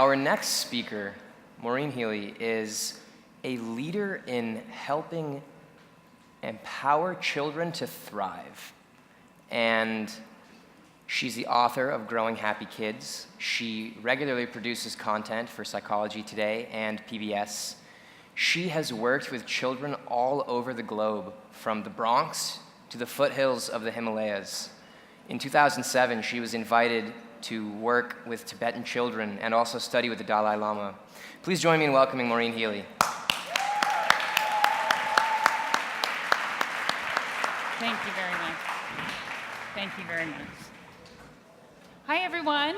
Our next speaker, Maureen Healy, is a leader in helping empower children to thrive. And she's the author of Growing Happy Kids. She regularly produces content for Psychology Today and PBS. She has worked with children all over the globe, from the Bronx to the foothills of the Himalayas. In 2007, she was invited to work with Tibetan children and also study with the Dalai Lama. Please join me in welcoming Maureen Healy. Thank you very much. Thank you very much. Hi, everyone.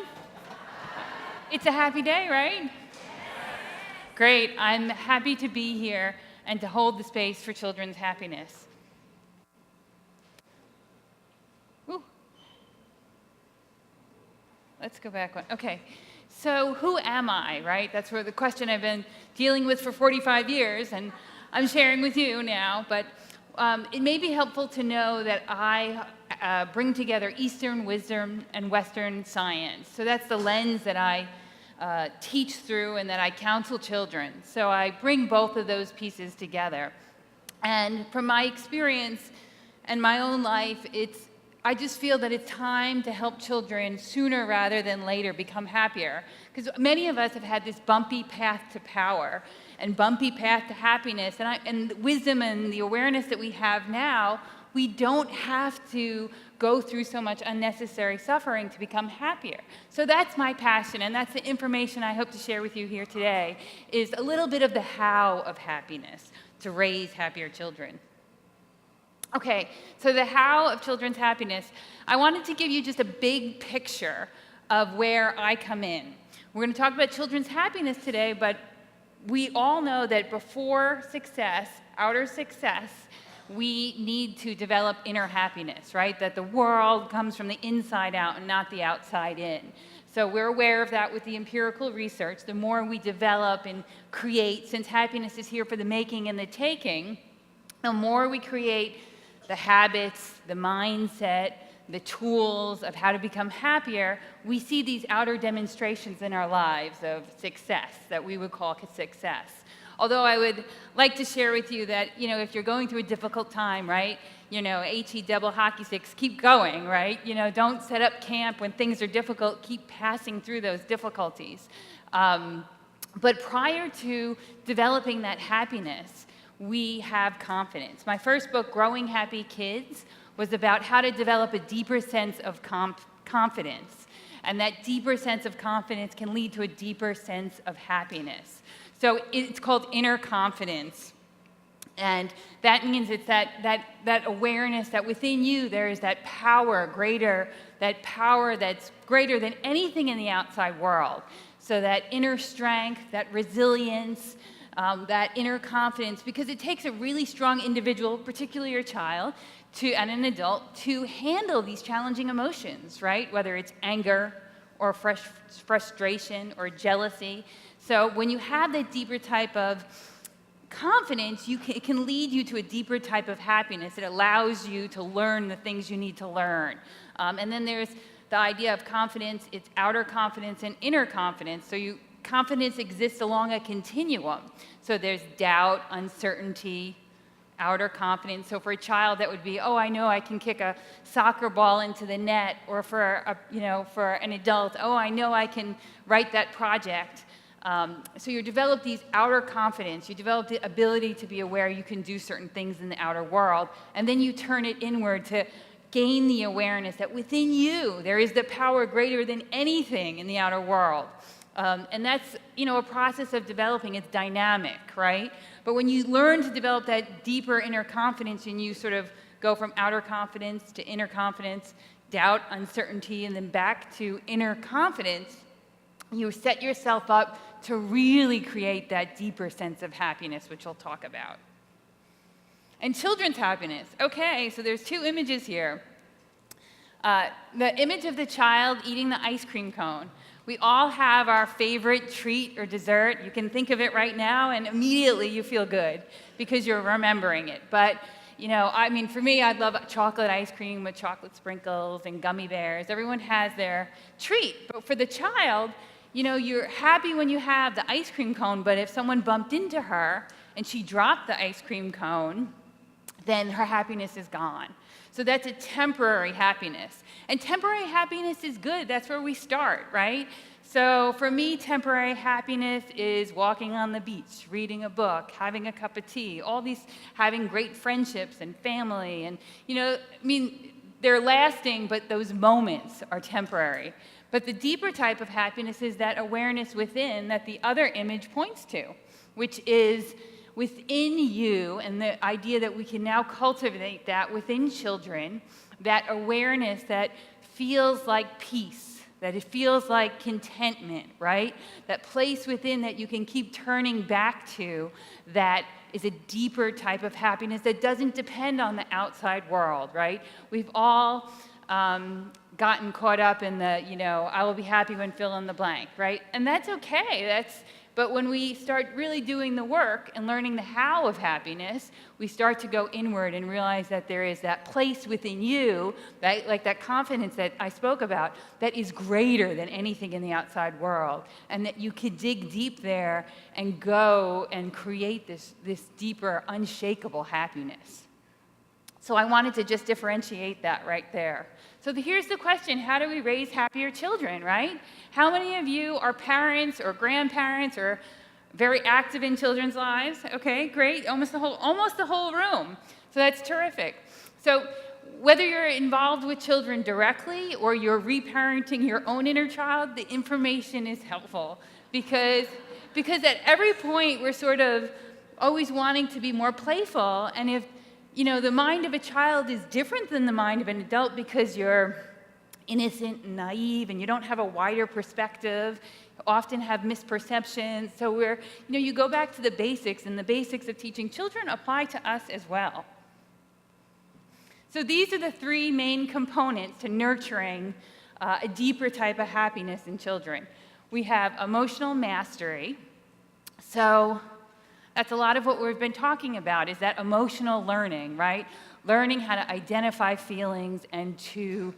It's a happy day, right? Great. I'm happy to be here and to hold the space for children's happiness. Woo. Let's go back one. Okay. So who am I, right? That's where the question I've been dealing with for 45 years, and I'm sharing with you now. But it may be helpful to know that I bring together Eastern wisdom and Western science. So that's the lens that I teach through and that I counsel children. So I bring both of those pieces together. And from my experience and my own life, I just feel that it's time to help children sooner rather than later become happier. Because many of us have had this bumpy path to power and bumpy path to happiness. And the wisdom and the awareness that we have now, we don't have to go through so much unnecessary suffering to become happier. So that's my passion, and that's the information I hope to share with you here today, is a little bit of the how of happiness to raise happier children. Okay, so the how of children's happiness, I wanted to give you just a big picture of where I come in. We're going to talk about children's happiness today, but we all know that before success, outer success, we need to develop inner happiness, right? That the world comes from the inside out and not the outside in. So we're aware of that with the empirical research. The more we develop and create, since happiness is here for the making and the taking, the more we create the habits, the mindset, the tools of how to become happier, we see these outer demonstrations in our lives of success that we would call success. Although I would like to share with you that, if you're going through a difficult time, right, HE double hockey sticks, keep going, right? Don't set up camp when things are difficult, keep passing through those difficulties. But prior to developing that happiness, we have confidence. My first book, Growing Happy Kids, was about how to develop a deeper sense of confidence. And that deeper sense of confidence can lead to a deeper sense of happiness. So it's called inner confidence. And that means it's that awareness that within you there is that power that's greater than anything in the outside world. So that inner strength, that resilience, that inner confidence, because it takes a really strong individual, particularly your child, and an adult, to handle these challenging emotions, right? Whether it's anger or frustration or jealousy. So when you have that deeper type of confidence, it can lead you to a deeper type of happiness. It allows you to learn the things you need to learn. And then there's the idea of confidence. It's outer confidence and inner confidence. So confidence exists along a continuum. So there's doubt, uncertainty, outer confidence. So for a child, that would be, I know I can kick a soccer ball into the net. Or for an adult, I know I can write that project. So you develop these outer confidence. You develop the ability to be aware you can do certain things in the outer world. And then you turn it inward to gain the awareness that within you there is the power greater than anything in the outer world. And that's, a process of developing. It's dynamic, right? But when you learn to develop that deeper inner confidence and you sort of go from outer confidence to inner confidence, doubt, uncertainty, and then back to inner confidence, you set yourself up to really create that deeper sense of happiness, which we'll talk about. And children's happiness. Okay, so there's two images here. The image of the child eating the ice cream cone. We all have our favorite treat or dessert. You can think of it right now, and immediately you feel good because you're remembering it. But, for me, I'd love chocolate ice cream with chocolate sprinkles and gummy bears. Everyone has their treat. But for the child, You know, you're happy when you have the ice cream cone, but if someone bumped into her and she dropped the ice cream cone, then her happiness is gone. So that's a temporary happiness. And temporary happiness is good. That's where we start, right? So for me, temporary happiness is walking on the beach, reading a book, having a cup of tea, all these, having great friendships and family. And, you know, I mean, they're lasting, but those moments are temporary. But the deeper type of happiness is that awareness within that the other image points to, which is within you, and the idea that we can now cultivate that within children, that awareness that feels like peace, that it feels like contentment, right? That place within that you can keep turning back to that is a deeper type of happiness that doesn't depend on the outside world, right? We've all gotten caught up in the, you know, I will be happy when fill in the blank, right? And that's okay. But when we start really doing the work and learning the how of happiness, we start to go inward and realize that there is that place within you, that, like that confidence that I spoke about, that is greater than anything in the outside world. And that you could dig deep there and go and create this deeper, unshakable happiness. So I wanted to just differentiate that right there. So here's the question, how do we raise happier children, right? How many of you are parents or grandparents or very active in children's lives? Okay, great, almost the whole room. So that's terrific. So whether you're involved with children directly or you're reparenting your own inner child, the information is helpful because at every point we're sort of always wanting to be more playful, and if you know, the mind of a child is different than the mind of an adult because you're innocent and naive and you don't have a wider perspective, you often have misperceptions. So you go back to the basics, and the basics of teaching children apply to us as well. So these are the three main components to nurturing a deeper type of happiness in children. We have emotional mastery. So that's a lot of what we've been talking about, is that emotional learning, right? Learning how to identify feelings and to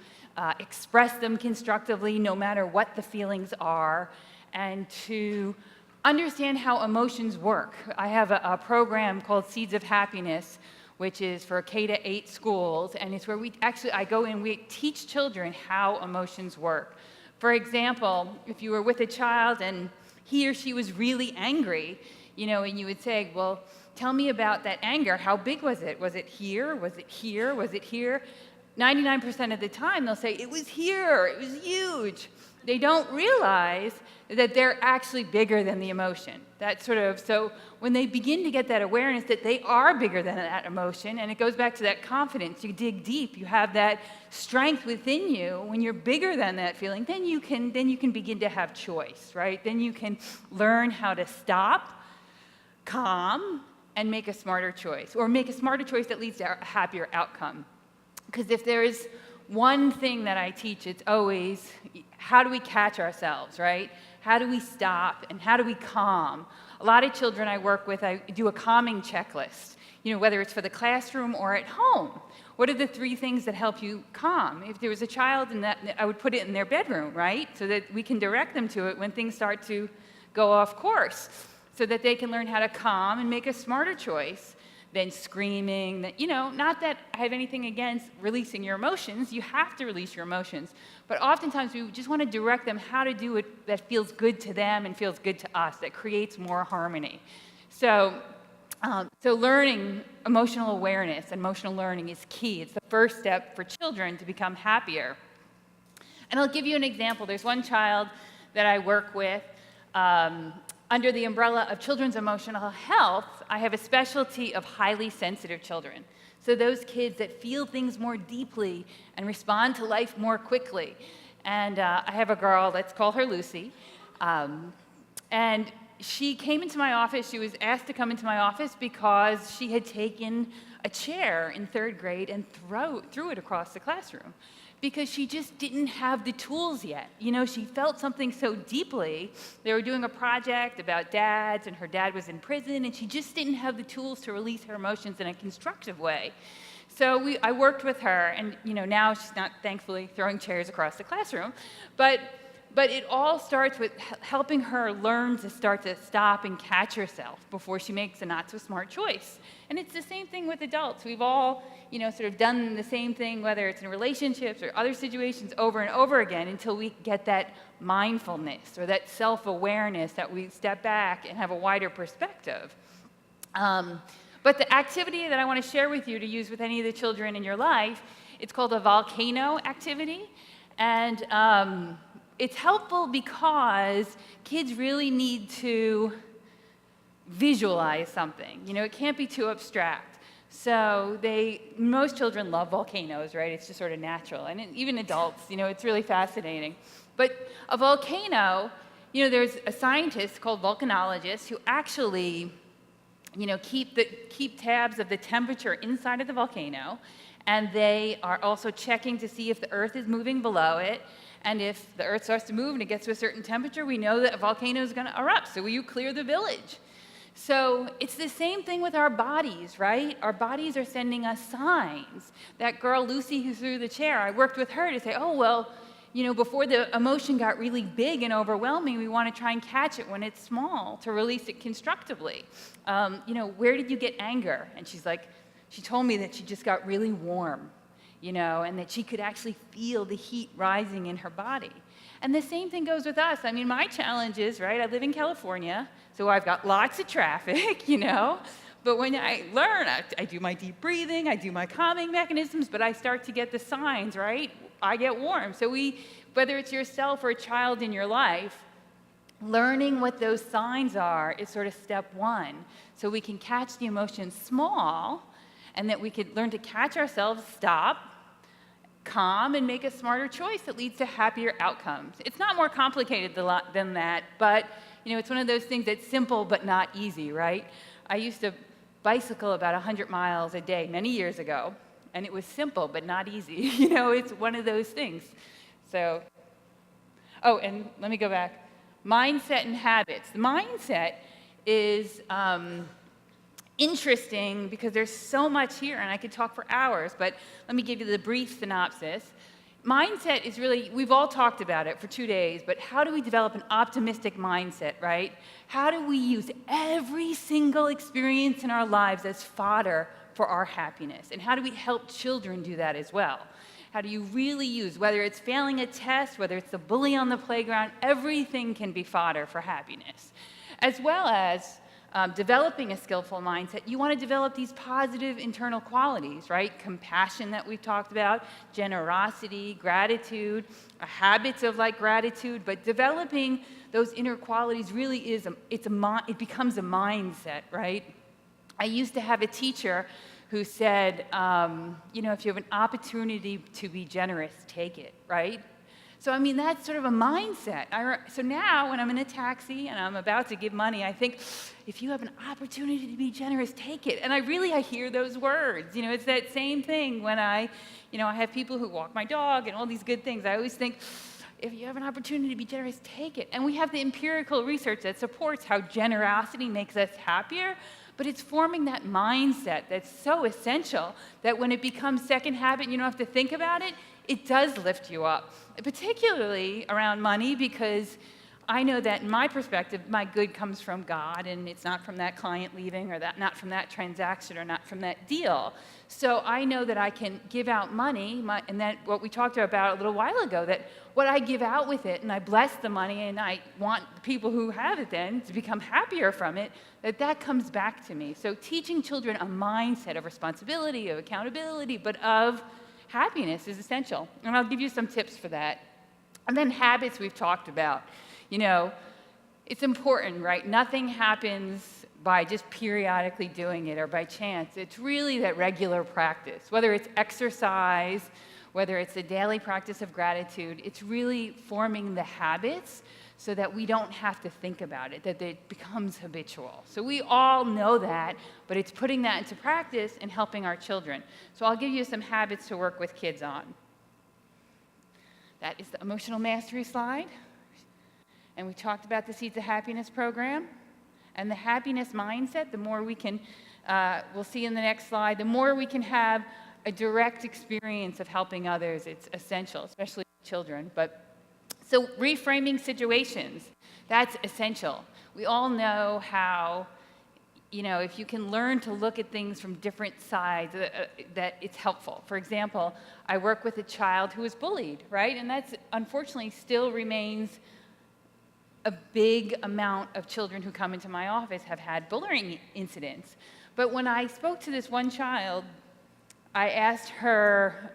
express them constructively no matter what the feelings are, and to understand how emotions work. I have a program called Seeds of Happiness, which is for K-8 schools, and it's where I go in, we teach children how emotions work. For example, if you were with a child and he or she was really angry, you know, and you would say, well, tell me about that anger. How big was it? Was it here? Was it here? Was it here? 99% of the time, they'll say, it was here. It was huge. They don't realize that they're actually bigger than the emotion. So when they begin to get that awareness that they are bigger than that emotion, and it goes back to that confidence, you dig deep, you have that strength within you. When you're bigger than that feeling, then you can begin to have choice, right? Then you can learn how to stop, calm, and make a smarter choice, or make a smarter choice that leads to a happier outcome. Because if there is one thing that I teach, it's always, how do we catch ourselves, right? How do we stop, and how do we calm? A lot of children I work with, I do a calming checklist, you know, whether it's for the classroom or at home. What are the three things that help you calm? If there was a child in that, I would put it in their bedroom, right? So that we can direct them to it when things start to go off course, so that they can learn how to calm and make a smarter choice than screaming. That, you know, not that I have anything against releasing your emotions. You have to release your emotions. But oftentimes we just want to direct them how to do it that feels good to them and feels good to us, that creates more harmony. So learning emotional awareness and emotional learning is key. It's the first step for children to become happier. And I'll give you an example. There's one child that I work with. Under the umbrella of children's emotional health, I have a specialty of highly sensitive children. So those kids that feel things more deeply and respond to life more quickly. And I have a girl, let's call her Lucy. And she came into my office. She was asked to come into my office because she had taken a chair in 3rd grade and threw it across the classroom, because she just didn't have the tools yet. You know, she felt something so deeply. They were doing a project about dads, and her dad was in prison, and she just didn't have the tools to release her emotions in a constructive way. So I worked with her, and you know, now she's not, thankfully, throwing chairs across the classroom. But But it all starts with helping her learn to start to stop and catch herself before she makes a not so smart choice. And it's the same thing with adults. We've all, sort of done the same thing, whether it's in relationships or other situations over and over again until we get that mindfulness or that self-awareness that we step back and have a wider perspective. But the activity that I want to share with you to use with any of the children in your life, it's called a volcano activity. And it's helpful because kids really need to visualize something. It can't be too abstract. So most children love volcanoes, right? It's just sort of natural. And even adults, it's really fascinating. But a volcano, there's a scientist called volcanologists who actually, keep tabs of the temperature inside of the volcano. And they are also checking to see if the earth is moving below it. And if the earth starts to move and it gets to a certain temperature, we know that a volcano is going to erupt. So you clear the village. So it's the same thing with our bodies, right? Our bodies are sending us signs. That girl, Lucy, who threw the chair, I worked with her to say, before the emotion got really big and overwhelming, we want to try and catch it when it's small to release it constructively. Where did you get anger? And she told me that she just got really warm. And that she could actually feel the heat rising in her body. And the same thing goes with us. My challenge is, right, I live in California, so I've got lots of traffic, but when I learn, I do my deep breathing, I do my calming mechanisms, but I start to get the signs, right? I get warm. So whether it's yourself or a child in your life, learning what those signs are is sort of step one. So we can catch the emotions small, and that we could learn to catch ourselves, stop, calm, and make a smarter choice that leads to happier outcomes. It's not more complicated than that, but it's one of those things that's simple but not easy, right? I used to bicycle about 100 miles a day many years ago, and it was simple but not easy. It's one of those things. So, and let me go back. Mindset and habits. The mindset is interesting because there's so much here, and I could talk for hours, but let me give you the brief synopsis. Mindset is really, we've all talked about it for 2 days, but how do we develop an optimistic mindset, right? How do we use every single experience in our lives as fodder for our happiness? And how do we help children do that as well? How do you really use, whether it's failing a test, whether it's the bully on the playground, everything can be fodder for happiness. As well as developing a skillful mindset, you want to develop these positive internal qualities, right? Compassion that we've talked about, generosity, gratitude, habits of gratitude, but developing those inner qualities really it becomes a mindset, right? I used to have a teacher who said, if you have an opportunity to be generous, take it, right? So, that's sort of a mindset. So now when I'm in a taxi and I'm about to give money, I think, if you have an opportunity to be generous, take it. And I hear those words. It's that same thing when I have people who walk my dog and all these good things. I always think, if you have an opportunity to be generous, take it. And we have the empirical research that supports how generosity makes us happier, but it's forming that mindset that's so essential that when it becomes second habit and you don't have to think about it, it does lift you up, particularly around money, because I know that in my perspective, my good comes from God, and it's not from that client leaving or not from that transaction or not from that deal. So I know that I can give out money, and that what we talked about a little while ago, that what I give out with it, and I bless the money, and I want the people who have it then to become happier from it, that comes back to me. So teaching children a mindset of responsibility, of accountability, but of happiness is essential. And I'll give you some tips for that. And then habits we've talked about. It's important, right? Nothing happens by just periodically doing it or by chance. It's really that regular practice, whether it's exercise, whether it's the daily practice of gratitude. It's really forming the habits so that we don't have to think about it, that it becomes habitual. So we all know that, but it's putting that into practice and helping our children. So I'll give you some habits to work with kids on. That is the emotional mastery slide. And we talked about the Seeds of Happiness program. And the happiness mindset, the more we can, we'll see in the next slide, the more we can have a direct experience of helping others. It's essential, especially children. But So reframing situations, that's essential. We all know how, if you can learn to look at things from different sides, that it's helpful. For example, I work with a child who was bullied, right? And that's unfortunately still remains a big amount of children who come into my office have had bullying incidents. But when I spoke to this one child, I asked her,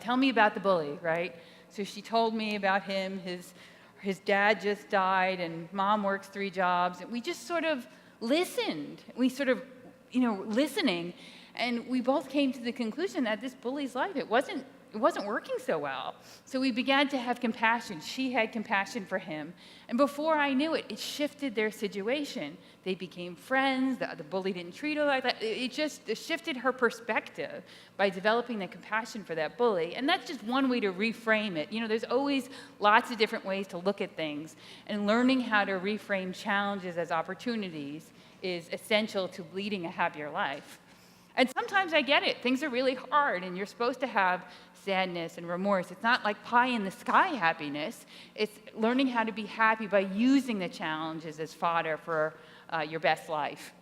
tell me about the bully, right? So she told me about him, his dad just died, and mom works 3 jobs, and we just sort of listened. We sort of, listening, and we both came to the conclusion that this bully's life, it wasn't working so well. So we began to have compassion. She had compassion for him. And before I knew it, it shifted their situation. They became friends. The bully didn't treat her like that. It just shifted her perspective by developing the compassion for that bully. And that's just one way to reframe it. There's always lots of different ways to look at things. And learning how to reframe challenges as opportunities is essential to leading a happier life. And sometimes I get it. Things are really hard, and you're supposed to have sadness and remorse. It's not like pie in the sky happiness. It's learning how to be happy by using the challenges as fodder for your best life.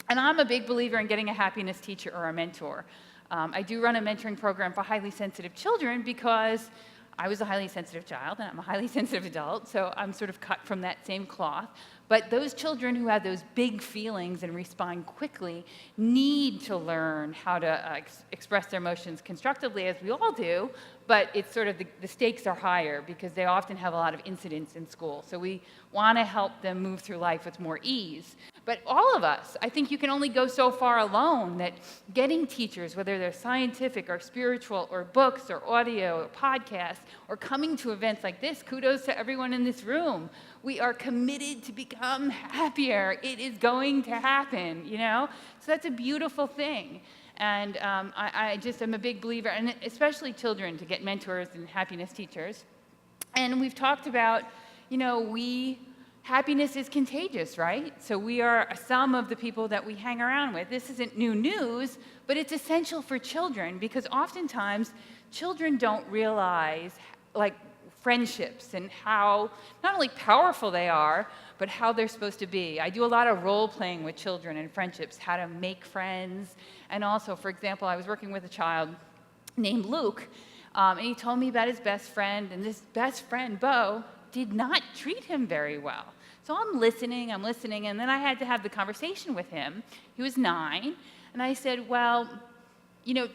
And I'm a big believer in getting a happiness teacher or a mentor. I do run a mentoring program for highly sensitive children because I was a highly sensitive child, and I'm a highly sensitive adult, so I'm sort of cut from that same cloth. But those children who have those big feelings and respond quickly need to learn how to express their emotions constructively, as we all do, but it's sort of the stakes are higher because they often have a lot of incidents in school. So we want to help them move through life with more ease. But all of us, I think you can only go so far alone, that getting teachers, whether they're scientific or spiritual or books or audio or podcasts or coming to events like this, kudos to everyone in this room. We are committed to become happier. It is going to happen, So that's a beautiful thing. And I just am a big believer, and especially children, to get mentors and happiness teachers. And we've talked about, happiness is contagious, right? So we are a sum of the people that we hang around with. This isn't new news, but it's essential for children because oftentimes children don't realize, friendships and how not only powerful they are, but how they're supposed to be. I do a lot of role playing with children and friendships, how to make friends. And also, for example, I was working with a child named Luke, and he told me about his best friend, and this best friend, Bo, did not treat him very well. So I'm listening, and then I had to have the conversation with him. He was 9, and I said, well,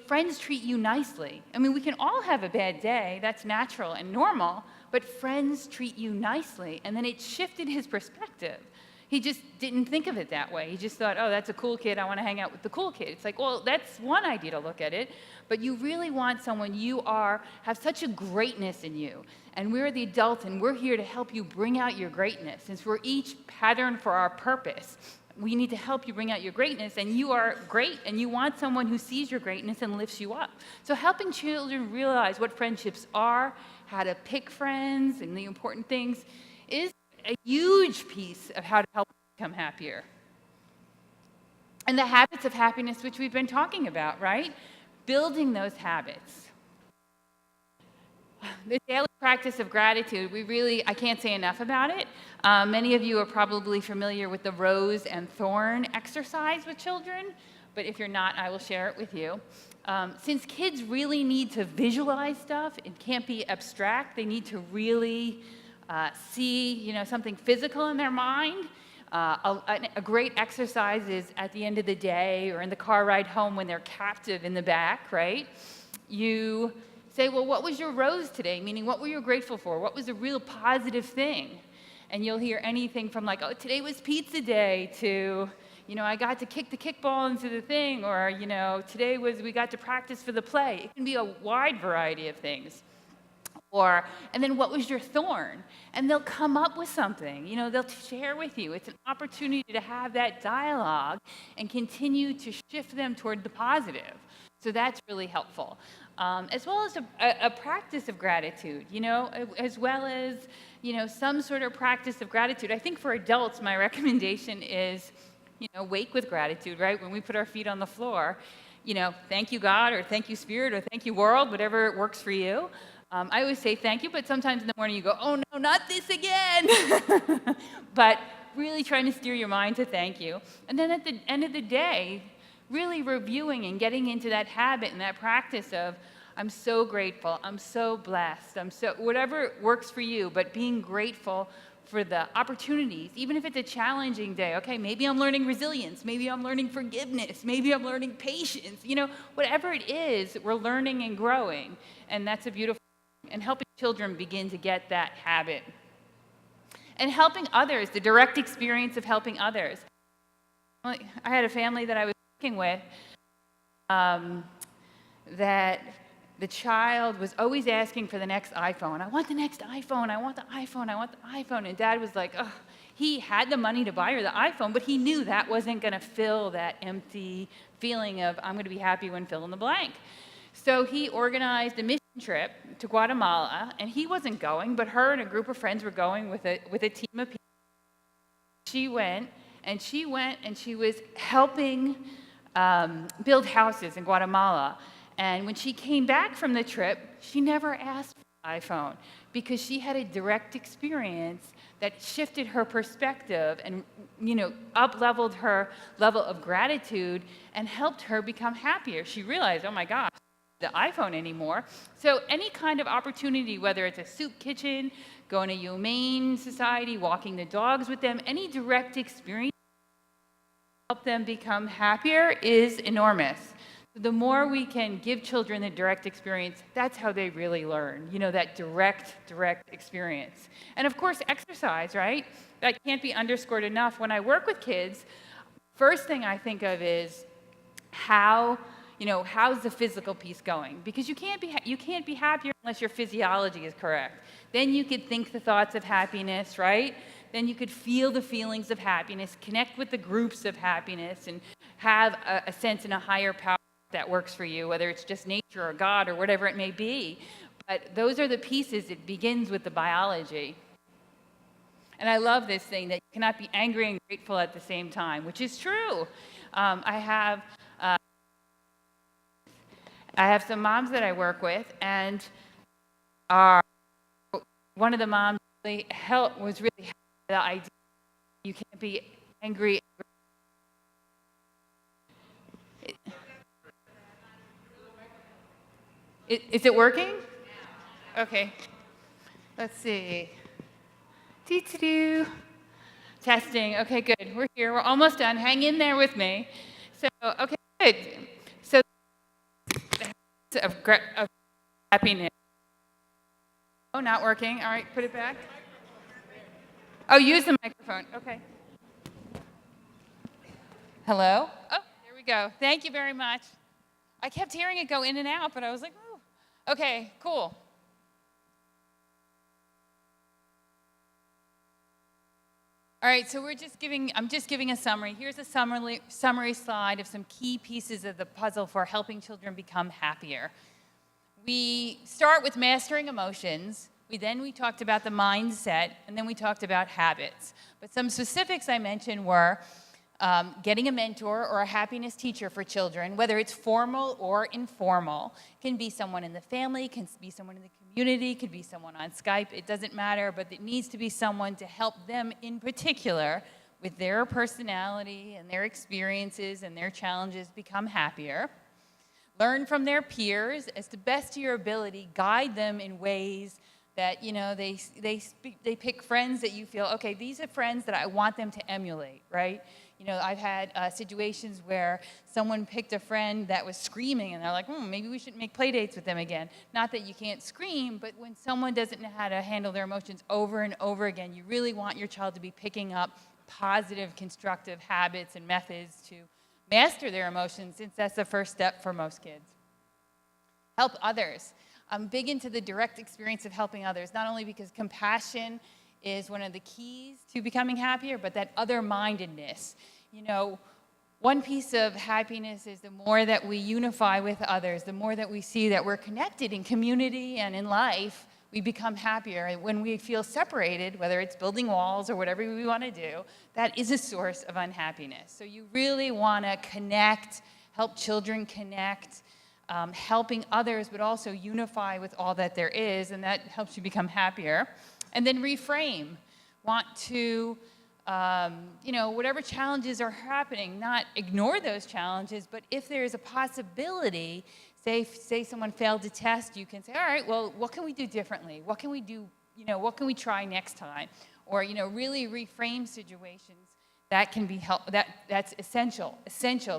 friends treat you nicely. I mean, we can all have a bad day. That's natural and normal. But friends treat you nicely. And then it shifted his perspective. He just didn't think of it that way. He just thought, oh, that's a cool kid. I want to hang out with the cool kid. It's like, well, that's one idea to look at it. But you really want someone have such a greatness in you. And we're the adult, and we're here to help you bring out your greatness. Since we're each patterned for our purpose, we need to help you bring out your greatness, and you are great, and you want someone who sees your greatness and lifts you up. So helping children realize what friendships are, how to pick friends, and the important things is a huge piece of how to help them become happier. And the habits of happiness, which we've been talking about, right? Building those habits. The daily practice of gratitude, I can't say enough about it. Many of you are probably familiar with the rose and thorn exercise with children, but if you're not, I will share it with you. Since kids really need to visualize stuff, it can't be abstract, they need to really see, something physical in their mind. A great exercise is at the end of the day or in the car ride home when they're captive in the back, right? You say, well, what was your rose today? Meaning, what were you grateful for? What was a real positive thing? And you'll hear anything from oh, today was pizza day to, I got to kick the kickball into the thing, or, today we got to practice for the play. It can be a wide variety of things. And then what was your thorn? And they'll come up with something, they'll share with you. It's an opportunity to have that dialogue and continue to shift them toward the positive. So that's really helpful. As well as a practice of gratitude, as well as, some sort of practice of gratitude. I think for adults, my recommendation is, wake with gratitude, right? When we put our feet on the floor, thank you, God, or thank you, Spirit, or thank you, world, whatever works for you. I always say thank you, but sometimes in the morning you go, oh no, not this again. But really trying to steer your mind to thank you. And then at the end of the day, really reviewing and getting into that habit and that practice of, I'm so grateful, I'm so blessed, whatever works for you, but being grateful for the opportunities, even if it's a challenging day. Okay, maybe I'm learning resilience, maybe I'm learning forgiveness, maybe I'm learning patience, whatever it is, we're learning and growing. And that's a beautiful thing. And helping children begin to get that habit. And helping others, the direct experience of helping others. I had a family that I was working with that the child was always asking for the next iPhone. I want the next iPhone, I want the iPhone, I want the iPhone. And Dad was like, oh, he had the money to buy her the iPhone, but he knew that wasn't going to fill that empty feeling of, I'm going to be happy when fill in the blank. So he organized a mission trip to Guatemala, and he wasn't going, but her and a group of friends were going with a team of people. She went, and she was helping build houses in Guatemala. And when she came back from the trip, she never asked for an iPhone because she had a direct experience that shifted her perspective and, up-leveled her level of gratitude and helped her become happier. She realized, oh my gosh, the iPhone anymore. So any kind of opportunity, whether it's a soup kitchen, going to Humane Society, walking the dogs with them, any direct experience to help them become happier is enormous. The more we can give children the direct experience, that's how they really learn, that direct experience. And of course, exercise, right? That can't be underscored enough. When I work with kids, first thing I think of is how's the physical piece going? Because you can't be happier unless your physiology is correct. Then you could think the thoughts of happiness, right? Then you could feel the feelings of happiness, connect with the groups of happiness, and have a sense in a higher power that works for you, whether it's just nature or God or whatever it may be. But those are the pieces. It begins with the biology. And I love this thing that you cannot be angry and grateful at the same time, which is true. I have some moms that I work with, and one of the moms was really happy with the idea you can't be angry. Is it working? Okay. Let's see. Doo-doo-doo. Testing. Okay, good. We're here. We're almost done. Hang in there with me. So, okay, good. So, of happiness. Oh, not working. All right, put it back. Oh, use the microphone. Okay. Hello? Oh, there we go. Thank you very much. I kept hearing it go in and out, but I was like, oh. Okay, cool. All right, so I'm just giving a summary. Here's a summary slide of some key pieces of the puzzle for helping children become happier. We start with mastering emotions. Then we talked about the mindset, and then we talked about habits. But some specifics I mentioned were getting a mentor or a happiness teacher for children, whether it's formal or informal. Can be someone in the family, can be someone in the community, could be someone on Skype. It doesn't matter, but it needs to be someone to help them in particular with their personality and their experiences and their challenges become happier. Learn from their peers as to best of your ability, guide them in ways that, they pick friends that you feel, okay, these are friends that I want them to emulate, right? I've had situations where someone picked a friend that was screaming, and they're like, maybe we shouldn't make play dates with them again. Not that you can't scream, but when someone doesn't know how to handle their emotions over and over again, you really want your child to be picking up positive, constructive habits and methods to master their emotions, since that's the first step for most kids. Help others. I'm big into the direct experience of helping others, not only because compassion is one of the keys to becoming happier, but that other-mindedness. One piece of happiness is the more that we unify with others, the more that we see that we're connected in community and in life, we become happier. And when we feel separated, whether it's building walls or whatever we want to do, that is a source of unhappiness. So you really want to connect, help children connect, helping others, but also unify with all that there is, and that helps you become happier. And then reframe. Want to, whatever challenges are happening, not ignore those challenges, but if there's a possibility, say someone failed a test, you can say, all right, well, what can we do differently? What can we do, what can we try next time? Or, really reframe situations. That can be that's essential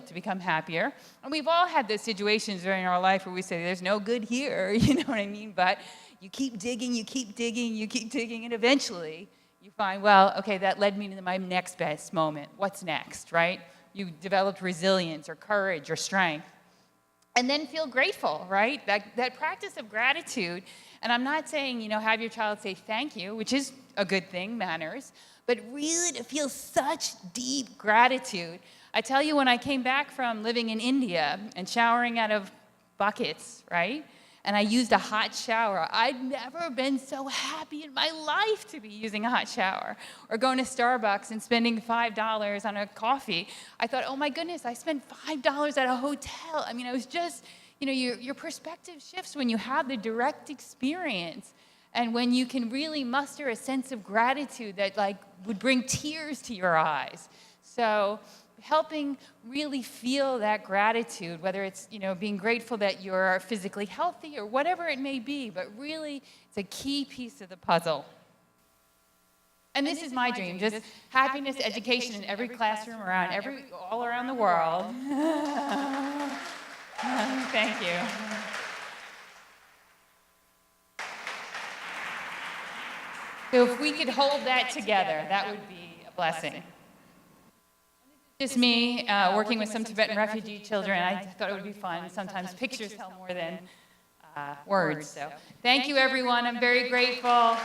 to become happier. And we've all had those situations during our life where we say, there's no good here, you know what I mean? But you keep digging, and eventually you find, well, okay, that led me to my next best moment. What's next, right? You developed resilience or courage or strength. And then feel grateful, right? That practice of gratitude. And I'm not saying, have your child say thank you, which is a good thing, manners, but really to feel such deep gratitude. I tell you, when I came back from living in India and showering out of buckets, right? And I used a hot shower. I'd never been so happy in my life to be using a hot shower. Or going to Starbucks and spending $5 on a coffee. I thought, oh my goodness, I spent $5 at a hotel. I mean, I was just, your perspective shifts when you have the direct experience. And when you can really muster a sense of gratitude that would bring tears to your eyes. So helping really feel that gratitude, whether it's being grateful that you're physically healthy or whatever it may be, but really it's a key piece of the puzzle. And this is my dream, just happiness education in every classroom all around the world. Thank you. So if we could hold that together, that would be a blessing. Just me working with some Tibetan refugee children. I thought it would be fun. Sometimes pictures tell more than words. So thank you, everyone. I'm very grateful.